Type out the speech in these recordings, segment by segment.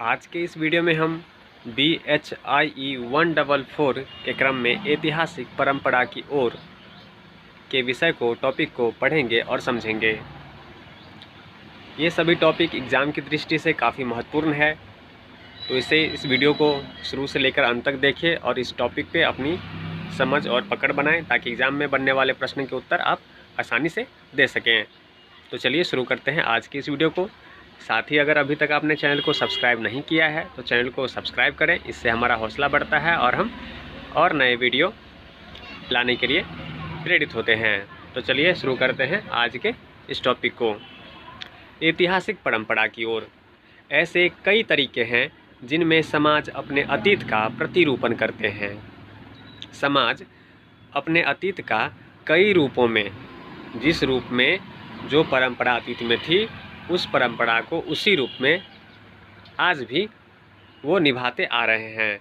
आज के इस वीडियो में हम BHIE 144 के क्रम में ऐतिहासिक परंपरा की ओर के विषय को टॉपिक को पढ़ेंगे और समझेंगे। ये सभी टॉपिक एग्ज़ाम की दृष्टि से काफ़ी महत्वपूर्ण है, तो इस वीडियो को शुरू से लेकर अंत तक देखें और इस टॉपिक पे अपनी समझ और पकड़ बनाएं ताकि एग्ज़ाम में बनने वाले प्रश्न के उत्तर आप आसानी से दे सकें। तो चलिए शुरू करते हैं आज की इस वीडियो को। साथ ही अगर अभी तक आपने चैनल को सब्सक्राइब नहीं किया है तो चैनल को सब्सक्राइब करें, इससे हमारा हौसला बढ़ता है और हम और नए वीडियो लाने के लिए प्रेरित होते हैं। तो चलिए शुरू करते हैं आज के इस टॉपिक को। ऐतिहासिक परंपरा की ओर। ऐसे कई तरीके हैं जिनमें समाज अपने अतीत का प्रतिरूपण करते हैं। समाज अपने अतीत का कई रूपों में, जिस रूप में जो परंपरा अतीत में थी उस परंपरा को उसी रूप में आज भी वो निभाते आ रहे हैं।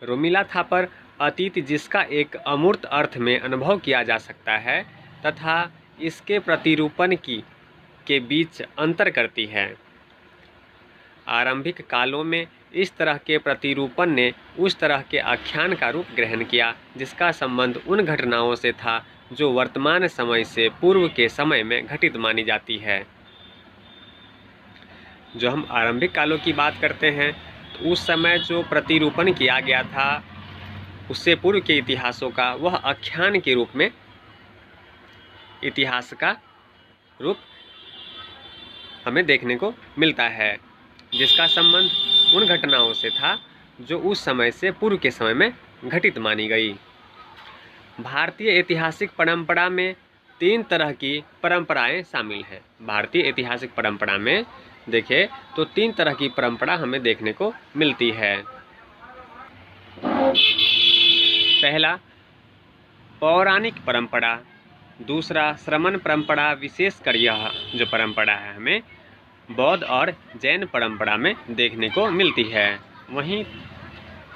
रोमिला थापर अतीत जिसका एक अमूर्त अर्थ में अनुभव किया जा सकता है तथा इसके प्रतिरूपण के बीच अंतर करती है। आरंभिक कालों में इस तरह के प्रतिरूपण ने उस तरह के आख्यान का रूप ग्रहण किया जिसका संबंध उन घटनाओं से था जो वर्तमान समय से पूर्व के समय में घटित मानी जाती है। जो हम आरंभिक कालों की बात करते हैं तो उस समय जो प्रतिरूपण किया गया था उससे पूर्व के इतिहासों का वह आख्यान के रूप में इतिहास का रूप हमें देखने को मिलता है, जिसका संबंध उन घटनाओं से था जो उस समय से पूर्व के समय में घटित मानी गई। भारतीय ऐतिहासिक परंपरा में 3 तरह की परंपराएं शामिल हैं। भारतीय ऐतिहासिक परंपरा में देखें तो 3 तरह की परंपरा हमें देखने को मिलती है। पहला पौराणिक परंपरा, दूसरा श्रमण परंपरा, विशेषकर यह जो परंपरा है हमें बौद्ध और जैन परंपरा में देखने को मिलती है। वहीं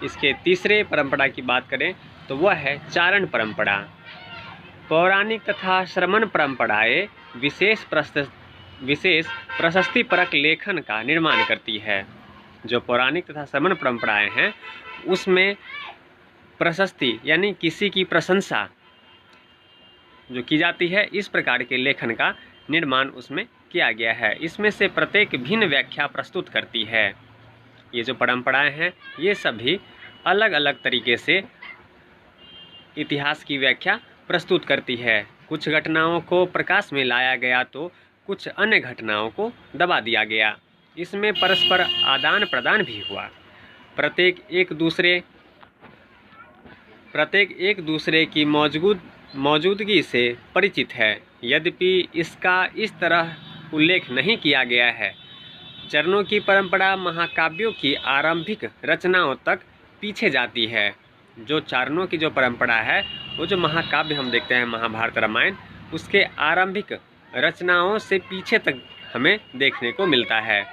इसके तीसरे परंपरा की बात करें तो वह है चारण परंपरा। पौराणिक तथा श्रमण परंपराएं विशेष प्रशस्तिपरक लेखन का निर्माण करती है। जो पौराणिक तथा श्रमण परंपराएं हैं उसमें प्रशस्ति यानी किसी की प्रशंसा जो की जाती है, इस प्रकार के लेखन का निर्माण उसमें किया गया है। इसमें से प्रत्येक भिन्न व्याख्या प्रस्तुत करती है। ये जो परंपराएं हैं ये सभी अलग अलग तरीके से इतिहास की व्याख्या प्रस्तुत करती है। कुछ घटनाओं को प्रकाश में लाया गया तो कुछ अन्य घटनाओं को दबा दिया गया। इसमें परस्पर आदान प्रदान भी हुआ। प्रत्येक एक दूसरे की मौजूदगी से परिचित है, यद्यपि इसका इस तरह उल्लेख नहीं किया गया है। चरणों की परंपरा महाकाव्यों की आरंभिक रचनाओं तक पीछे जाती है। जो चारणों की जो परंपरा है वो जो महाकाव्य हम देखते हैं महाभारत रामायण, उसके आरंभिक रचनाओं से पीछे तक हमें देखने को मिलता है।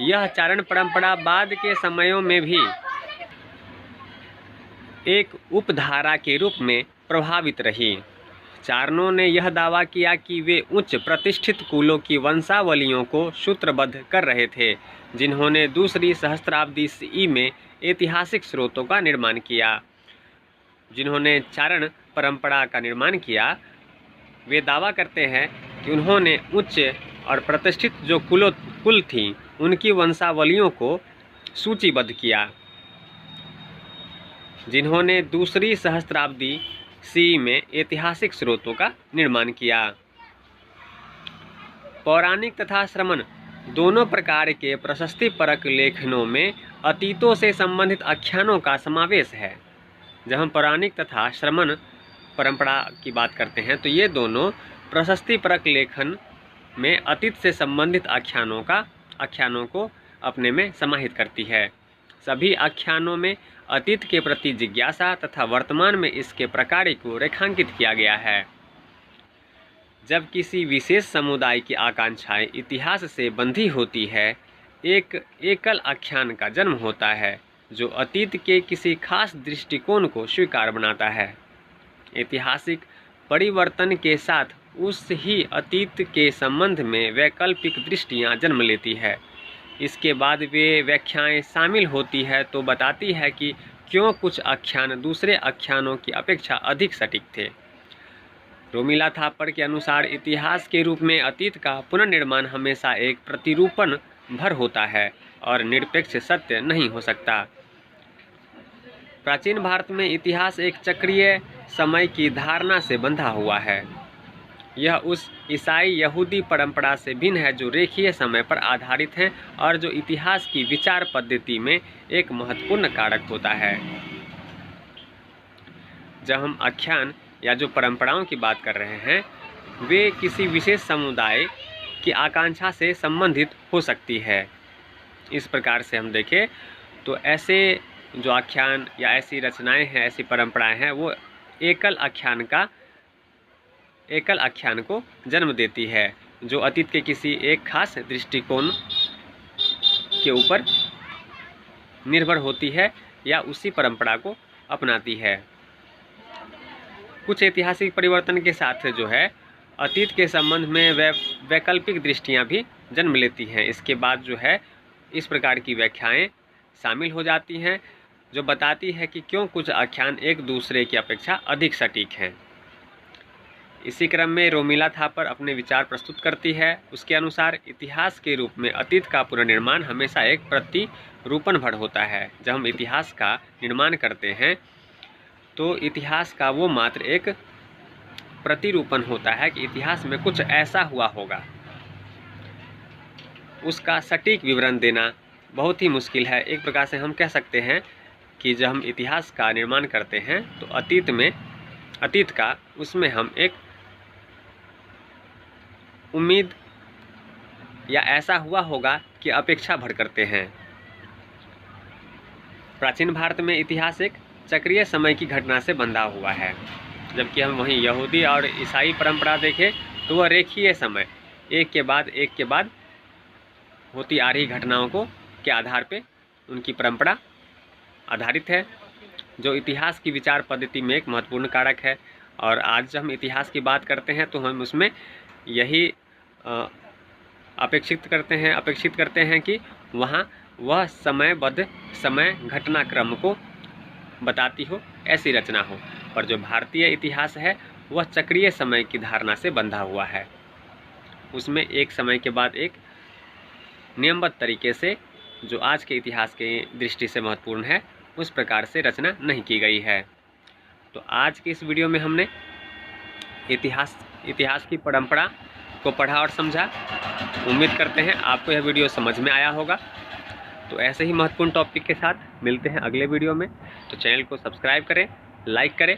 यह चारण परंपरा बाद के समयों में भी एक उपधारा के रूप में प्रभावित रही। चारणों ने यह दावा किया कि वे उच्च प्रतिष्ठित कुलों की वंशावलियों को सूत्रबद्ध कर रहे थे जिन्होंने दूसरी सहस्त्राब्दी ईस्वी में ऐतिहासिक स्रोतों का निर्माण किया। जिन्होंने चारण परंपरा का निर्माण किया वे दावा करते हैं कि उन्होंने उच्च और प्रतिष्ठित जो कुल थी उनकी वंशावलियों को सूचीबद्ध किया, जिन्होंने दूसरी सहस्त्राब्दी ईस्वी में ऐतिहासिक स्रोतों का निर्माण किया। पौराणिक तथा श्रमण दोनों प्रकार के प्रशस्तिपरक लेखनों में अतीतों से संबंधित आख्यानों का समावेश है। जब हम पौराणिक तथा श्रमण परंपरा की बात करते हैं तो ये दोनों प्रशस्तिपरक लेखन में अतीत से संबंधित आख्यानों को अपने में समाहित करती है। सभी आख्यानों में अतीत के प्रति जिज्ञासा तथा वर्तमान में इसके प्रकार को रेखांकित किया गया है। जब किसी विशेष समुदाय की आकांक्षाएं इतिहास से बंधी होती है, एक एकल आख्यान का जन्म होता है जो अतीत के किसी खास दृष्टिकोण को स्वीकार बनाता है। ऐतिहासिक परिवर्तन के साथ उस ही अतीत के संबंध में वैकल्पिक दृष्टियां जन्म लेती है। इसके बाद वे व्याख्याएं शामिल होती है तो बताती है कि क्यों कुछ आख्यान दूसरे आख्यानों की अपेक्षा अधिक सटीक थे। रोमिला थापर के अनुसार इतिहास के रूप में अतीत का पुनर्निर्माण हमेशा एक प्रतिरूपण भर होता है और निरपेक्ष सत्य नहीं हो सकता। प्राचीन भारत में इतिहास एक चक्रीय समय की धारणा से बंधा हुआ है। यह उस ईसाई यहूदी परंपरा से भिन्न है जो रेखीय समय पर आधारित है और जो इतिहास की विचार पद्धति में एक महत्वपूर्ण कारक होता है। जब हम आख्यान या जो परंपराओं की बात कर रहे हैं, वे किसी विशेष समुदाय की आकांक्षा से संबंधित हो सकती है। इस प्रकार से हम देखें तो ऐसे जो आख्यान या ऐसी रचनाएं हैं, ऐसी परंपराएं हैं, वो एकल आख्यान को जन्म देती है जो अतीत के किसी एक खास दृष्टिकोण के ऊपर निर्भर होती है या उसी परंपरा को अपनाती है। कुछ ऐतिहासिक परिवर्तन के साथ जो है अतीत के संबंध में वैकल्पिक दृष्टियां भी जन्म लेती हैं। इसके बाद जो है इस प्रकार की व्याख्याएं शामिल हो जाती हैं जो बताती है कि क्यों कुछ आख्यान एक दूसरे की अपेक्षा अधिक सटीक हैं। इसी क्रम में रोमिला थापर अपने विचार प्रस्तुत करती है। उसके अनुसार इतिहास के रूप में अतीत का पुनर्निर्माण हमेशा एक प्रतिरूपण भर होता है। जब हम इतिहास का निर्माण करते हैं तो इतिहास का वो मात्र एक प्रतिरूपण होता है कि इतिहास में कुछ ऐसा हुआ होगा। उसका सटीक विवरण देना बहुत ही मुश्किल है। एक प्रकार से हम कह सकते हैं कि जब हम इतिहास का निर्माण करते हैं तो अतीत का उसमें हम एक उम्मीद या ऐसा हुआ होगा कि अपेक्षा भर करते हैं। प्राचीन भारत में इतिहास एक चक्रीय समय की घटना से बंधा हुआ है, जबकि हम वहीं यहूदी और ईसाई परंपरा देखें तो वह रेखीय समय एक के बाद होती आ रही घटनाओं के आधार पे उनकी परंपरा आधारित है, जो इतिहास की विचार पद्धति में एक महत्वपूर्ण कारक है। और आज जब हम इतिहास की बात करते हैं तो हम उसमें यही अपेक्षित करते हैं कि वहाँ वह समयबद्ध समय घटनाक्रम को बताती हो, ऐसी रचना हो। पर जो भारतीय इतिहास है वह चक्रीय समय की धारणा से बंधा हुआ है। उसमें एक समय के बाद एक नियमबद्ध तरीके से जो आज के इतिहास की दृष्टि से महत्वपूर्ण है उस प्रकार से रचना नहीं की गई है। तो आज की इस वीडियो में हमने इतिहास की परंपरा को पढ़ा और समझा। उम्मीद करते हैं आपको यह वीडियो समझ में आया होगा। तो ऐसे ही महत्वपूर्ण टॉपिक के साथ मिलते हैं अगले वीडियो में। तो चैनल को सब्सक्राइब करें, लाइक करें